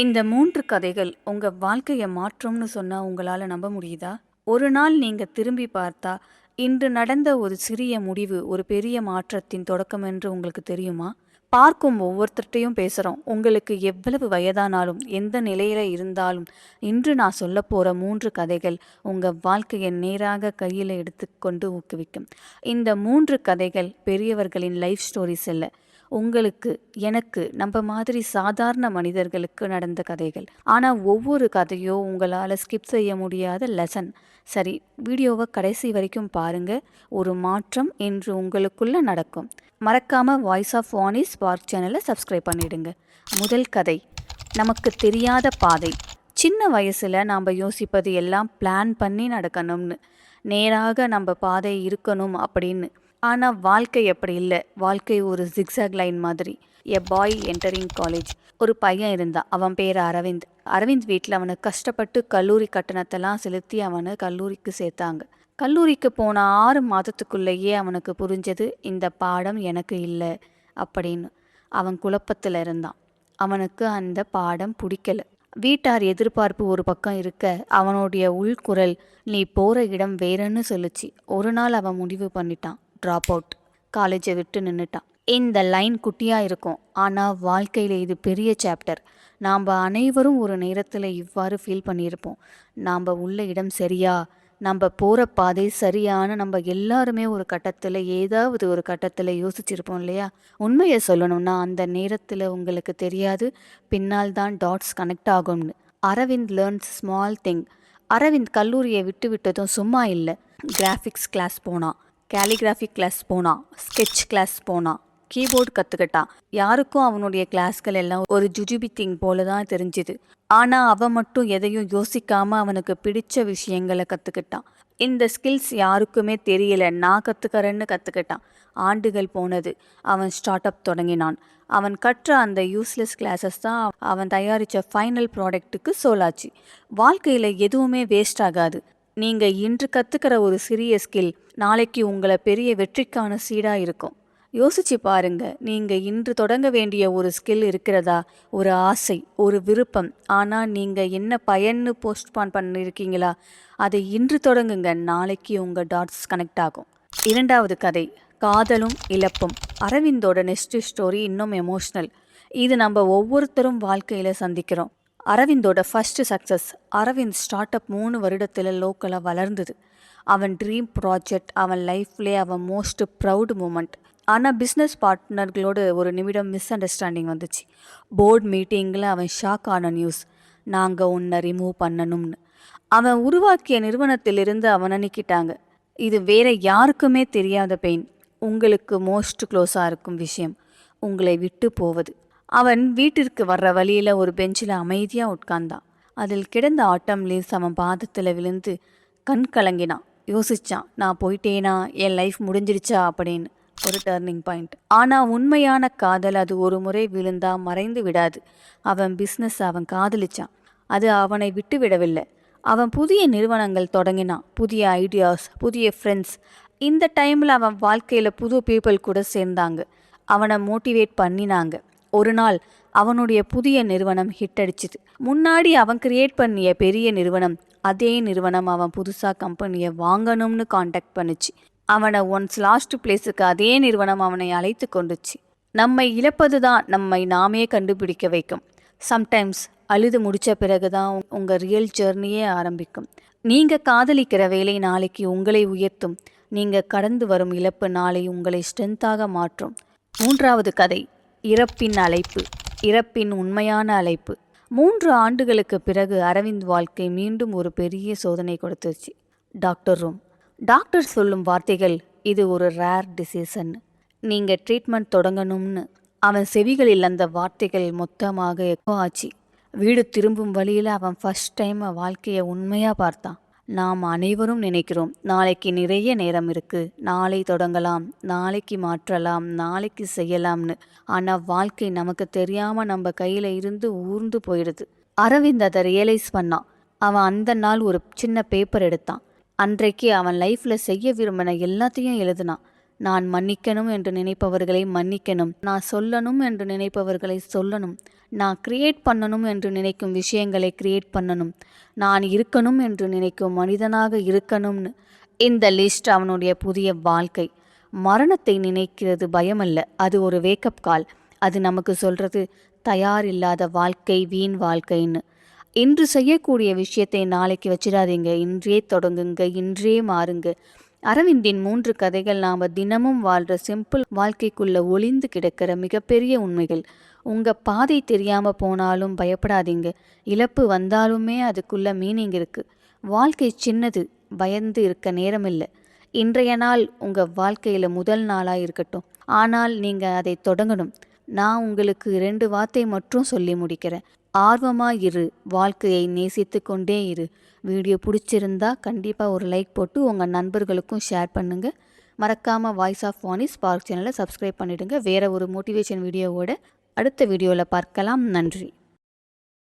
இந்த 3 கதைகள் உங்க வாழ்க்கைய மாற்றும்னு சொன்னா உங்களால நம்ப முடியுதா? ஒரு நாள் நீங்க திரும்பி பார்த்தா, இன்று நடந்த ஒரு சிறிய முடிவு ஒரு பெரிய மாற்றத்தின் தொடக்கம் என்று உங்களுக்கு தெரியுமா? பார்க்கும் ஒவ்வொருத்தர்ட்டயும் பேசுறோம். உங்களுக்கு எவ்வளவு வயதானாலும், எந்த நிலையில இருந்தாலும், இன்று நான் சொல்லப்போற 3 கதைகள் உங்க வாழ்க்கைய நேராக கையில எடுத்துக்கொண்டு ஊக்குவிக்கும். இந்த 3 கதைகள் பெரியவர்களின் லைஃப் ஸ்டோரீஸ் இல்ல. உங்களுக்கு, எனக்கு, நம்ம மாதிரி சாதாரண மனிதர்களுக்கு நடந்த கதைகள். ஆனா ஒவ்வொரு கதையோ உங்களால ஸ்கிப் செய்ய முடியாத லெசன். சரி, வீடியோவை கடைசி வரைக்கும் பாருங்க. ஒரு மாற்றம் இன்று உங்களுக்குள்ள நடக்கும். மறக்காம வாய்ஸ் ஆஃப் வாணி ஸ்பார்க் சேனலை சப்ஸ்கிரைப் பண்ணிடுங்க. முதல் கதை, நமக்கு தெரியாத பாதை. சின்ன வயசுல நாம் யோசிப்பது எல்லாம் பிளான் பண்ணி நடக்கணும்னு, நேராக நம்ம பாதை இருக்கணும் அப்படின்னு. ஆனால் வாழ்க்கை அப்படி இல்லை. வாழ்க்கை ஒரு ஜிக்ஸாக் லைன் மாதிரி. எ பாய் என்டரிங் காலேஜ். ஒரு பையன் இருந்தான். அவன் பேர் அரவிந்த். அரவிந்த் வீட்டில் அவனுக்கு கஷ்டப்பட்டு கல்லூரி கட்டணத்தெல்லாம் செலுத்தி அவனை கல்லூரிக்கு சேர்த்தாங்க. கல்லூரிக்கு போன 6 மாதத்துக்குள்ளேயே அவனுக்கு புரிஞ்சது, இந்த பாடம் எனக்கு இல்லை அப்படின்னு. அவன் குழப்பத்தில் இருந்தான். அவனுக்கு அந்த பாடம் பிடிக்கல. வீட்டார் எதிர்பார்ப்பு ஒரு பக்கம் இருக்க, அவனுடைய உள்குரல் நீ போகிற இடம் வேறன்னு சொல்லுச்சு. ஒரு நாள் அவன் முடிவு பண்ணிட்டான், ட்ராப் அவுட். காலேஜை விட்டு நின்றுட்டான். இந்த லைன் குட்டியாக இருக்கும், ஆனால் வாழ்க்கையில் இது பெரிய சாப்டர். நாம் அனைவரும் ஒரு நேரத்தில் இவ்வாறு ஃபீல் பண்ணியிருப்போம். நாம் உள்ள இடம் சரியா, நம்ம போகிற பாதை சரியான, நம்ம எல்லாருமே ஒரு கட்டத்தில் ஏதாவது ஒரு கட்டத்தில் யோசிச்சிருப்போம் இல்லையா? உண்மையை சொல்லணும்னா அந்த நேரத்தில் உங்களுக்கு தெரியாது, பின்னால் தான் டாட்ஸ் கனெக்ட் ஆகும்னு. Aravind learns small thing. Aravind கல்லூரியை விட்டு விட்டதும் சும்மா இல்லை. கிராஃபிக்ஸ் கிளாஸ் போனான், கேலிகிராஃபி கிளாஸ் போனான், ஸ்கெட்ச் கிளாஸ் போனான், கீபோர்டு கற்றுக்கிட்டான். யாருக்கும் அவனுடைய கிளாஸ்கள் எல்லாம் ஒரு ஜுஜுபி திங் போல தான் தெரிஞ்சுது. ஆனால் அவன் மட்டும் எதையும் யோசிக்காமல் அவனுக்கு பிடிச்ச விஷயங்களை கற்றுக்கிட்டான். இந்த ஸ்கில்ஸ் யாருக்குமே தெரியல, நான் கற்றுக்கிறேன்னு கற்றுக்கிட்டான். ஆண்டுகள் போனது. அவன் ஸ்டார்ட் அப் தொடங்கினான். அவன் கற்ற அந்த யூஸ்லெஸ் கிளாஸஸ் தான் அவன் தயாரித்த ஃபைனல் ப்ராடக்ட்டுக்கு சோலாச்சு. வாழ்க்கையில் எதுவுமே வேஸ்ட் ஆகாது. நீங்கள் இன்று கற்றுக்கிற ஒரு சிறிய ஸ்கில் நாளைக்கு உங்களை பெரிய வெற்றிக்கான சீடாக இருக்கும். யோசிச்சு பாருங்க, நீங்கள் இன்று தொடங்க வேண்டிய ஒரு ஸ்கில் இருக்கிறதா? ஒரு ஆசை, ஒரு விருப்பம். ஆனால் நீங்கள் என்ன பயன்னு போஸ்ட்பான் பண்ணியிருக்கீங்களா? அதை இன்று தொடங்குங்க. நாளைக்கு உங்கள் டாட்ஸ் கனெக்ட் ஆகும். இரண்டாவது கதை, காதலும் இழப்பும். அரவிந்தோட நெக்ஸ்ட் ஸ்டோரி இன்னும் எமோஷ்னல். இது நம்ம ஒவ்வொருத்தரும் வாழ்க்கையில் சந்திக்கிறோம். அரவிந்தோட first success. Aravind startup 3 வருடத்தில் லோக்கலாக வளர்ந்தது. அவன் ட்ரீம் ப்ராஜெக்ட், அவன் லைஃப்லேயே அவன் மோஸ்ட் ப்ரவுட் மூமெண்ட். ஆனால் பிஸ்னஸ் பார்ட்னர்களோடு ஒரு நிமிடம் மிஸ் அண்டர்ஸ்டாண்டிங் வந்துச்சு. போர்டு மீட்டிங்கில் அவன் ஷாக் ஆன நியூஸ், நாங்கள் உன்னை ரிமூவ் பண்ணணும்னு. அவன் உருவாக்கிய நிறுவனத்திலிருந்து அவனை நீக்கிட்டாங்க. இது வேற யாருக்குமே தெரியாத பெயின். உங்களுக்கு மோஸ்ட் க்ளோஸாக இருக்கும் விஷயம் உங்களை விட்டு போவது. அவன் வீட்டிற்கு வர்ற வழியில் ஒரு பெஞ்சில் அமைதியாக உட்கார்ந்தான். அதில் கிடந்த ஆட்டம் லீவ்ஸ் அவன் பாதத்தில் விழுந்து கண் கலங்கினான். யோசிச்சான், நான் போயிட்டேனா, என் லைஃப் முடிஞ்சிருச்சா அப்படின்னு. ஒரு டர்னிங் பாயிண்ட். ஆனால் உண்மையான காதல் அது ஒரு முறை விழுந்தா மறைந்து விடாது. அவன் பிஸ்னஸ் அவன் காதலிச்சான், அது அவனை விட்டு விடவில்லை. அவன் புதிய நிறுவனங்கள் தொடங்கினான், புதிய ஐடியாஸ், புதிய ஃப்ரெண்ட்ஸ். இந்த டைமில் அவன் வாழ்க்கையில் புது பீப்புள் கூட சேர்ந்தாங்க, அவனை மோட்டிவேட் பண்ணினாங்க. ஒரு நாள் அவனுடைய புதிய நிறுவனம் ஹிட் அடிச்சுது. முன்னாடி அவன் கிரியேட் பண்ணிய பெரிய நிறுவனம், அதே நிறுவனம் அவன் புதுசாக கம்பெனியை வாங்கணும்னு காண்டாக்ட் பண்ணுச்சு. அவனை ஒன்ஸ் லாஸ்ட் பிளேஸுக்கு அதே நிறுவனம் அவனை அழைத்து கொண்டுச்சு. நம்மை இழப்பது தான் நம்மை நாமே கண்டுபிடிக்க வைக்கும். சம்டைம்ஸ் அழுது முடித்த பிறகு தான் உங்கள் ரியல் ஜேர்னியே ஆரம்பிக்கும். நீங்கள் காதலிக்கிற வேலை நாளைக்கு உங்களை உயர்த்தும். நீங்கள் கடந்து வரும் இழப்பு நாளை உங்களை ஸ்ட்ரென்த்தாக மாற்றும். மூன்றாவது கதை, இறப்பின் அழைப்பு. இறப்பின் உண்மையான அழைப்பு. 3 ஆண்டுகளுக்கு பிறகு அரவிந்த் வாழ்க்கை மீண்டும் ஒரு பெரிய சோதனை கொடுத்துச்சு. Doctor room. டாக்டர் சொல்லும் வார்த்தைகள், இது ஒரு ரேர் டிசீசன், நீங்கள் ட்ரீட்மெண்ட் தொடங்கணும்னு. அவன் செவிகளில் அந்த வார்த்தைகள் மொத்தமாக எக்கோ ஆச்சு. வீடு திரும்பும் வழியில் அவன் ஃபர்ஸ்ட் டைம் வாழ்க்கையை உண்மையாக பார்த்தான். நாம் அனைவரும் நினைக்கிறோம், நாளைக்கு நிறைய நேரம் இருக்குது, நாளை தொடங்கலாம், நாளைக்கு மாற்றலாம், நாளைக்கு செய்யலாம்னு. ஆனால் வாழ்க்கை நமக்கு தெரியாமல் நம்ம கையில் இருந்து ஊர்ந்து போயிடுது. அரவிந்த் அதை ரியலைஸ் பண்ணான். அவன் அந்த நாள் ஒரு சின்ன பேப்பர் எடுத்தான். அன்றைக்கு அவன் லைஃப்பில் செய்ய விரும்பின எல்லாத்தையும் எழுதினான். நான் மன்னிக்கணும் என்று நினைப்பவர்களை மன்னிக்கணும். நான் சொல்லணும் என்று நினைப்பவர்களை சொல்லணும். நான் கிரியேட் பண்ணணும் என்று நினைக்கும் விஷயங்களை கிரியேட் பண்ணணும். நான் இருக்கணும் என்று நினைக்கும் மனிதனாக இருக்கணும்னு. இந்த லிஸ்ட் அவனுடைய புதிய வாழ்க்கை. மரணத்தை நினைக்கிறது பயமல்ல, அது ஒரு வேக்கப் கால். அது நமக்கு சொல்றது தயாரில்லாத வாழ்க்கை வீண் வாழ்க்கைன்னு. இன்று செய்யக்கூடிய விஷயத்தை நாளைக்கு வச்சிடாதீங்க. இன்றே தொடங்குங்க, இன்றே மாறுங்க. அரவிந்தின் 3 கதைகள் நாம் தினமும் வாழ்கிற சிம்பிள் வாழ்க்கைக்குள்ள ஒளிந்து கிடக்கிற மிகப்பெரிய உண்மைகள். உங்கள் பாதை தெரியாமல் போனாலும் பயப்படாதீங்க. இழப்பு வந்தாலுமே அதுக்குள்ள மீனிங் இருக்குது. வாழ்க்கை சின்னது, பயந்து இருக்க நேரமில்லை. இன்றைய நாள் உங்கள் வாழ்க்கையில் முதல் நாளாக இருக்கட்டும். ஆனால் நீங்கள் அதை தொடங்கணும். நான் உங்களுக்கு 2 வார்த்தை மட்டும் சொல்லி முடிக்கிறேன். ஆர்வமாக இரு, வாழ்க்கையை நேசித்து கொண்டே இரு. வீடியோ பிடிச்சிருந்தா கண்டிப்பாக ஒரு லைக் போட்டு உங்கள் நண்பர்களுக்கும் ஷேர் பண்ணுங்கள். மறக்காமல் வாய்ஸ் ஆஃப் வாணி ஸ்பார்க் சேனலை சப்ஸ்கிரைப் பண்ணிவிடுங்க. வேறு ஒரு மோட்டிவேஷன் வீடியோவோட அடுத்த வீடியோவில் பார்க்கலாம். நன்றி.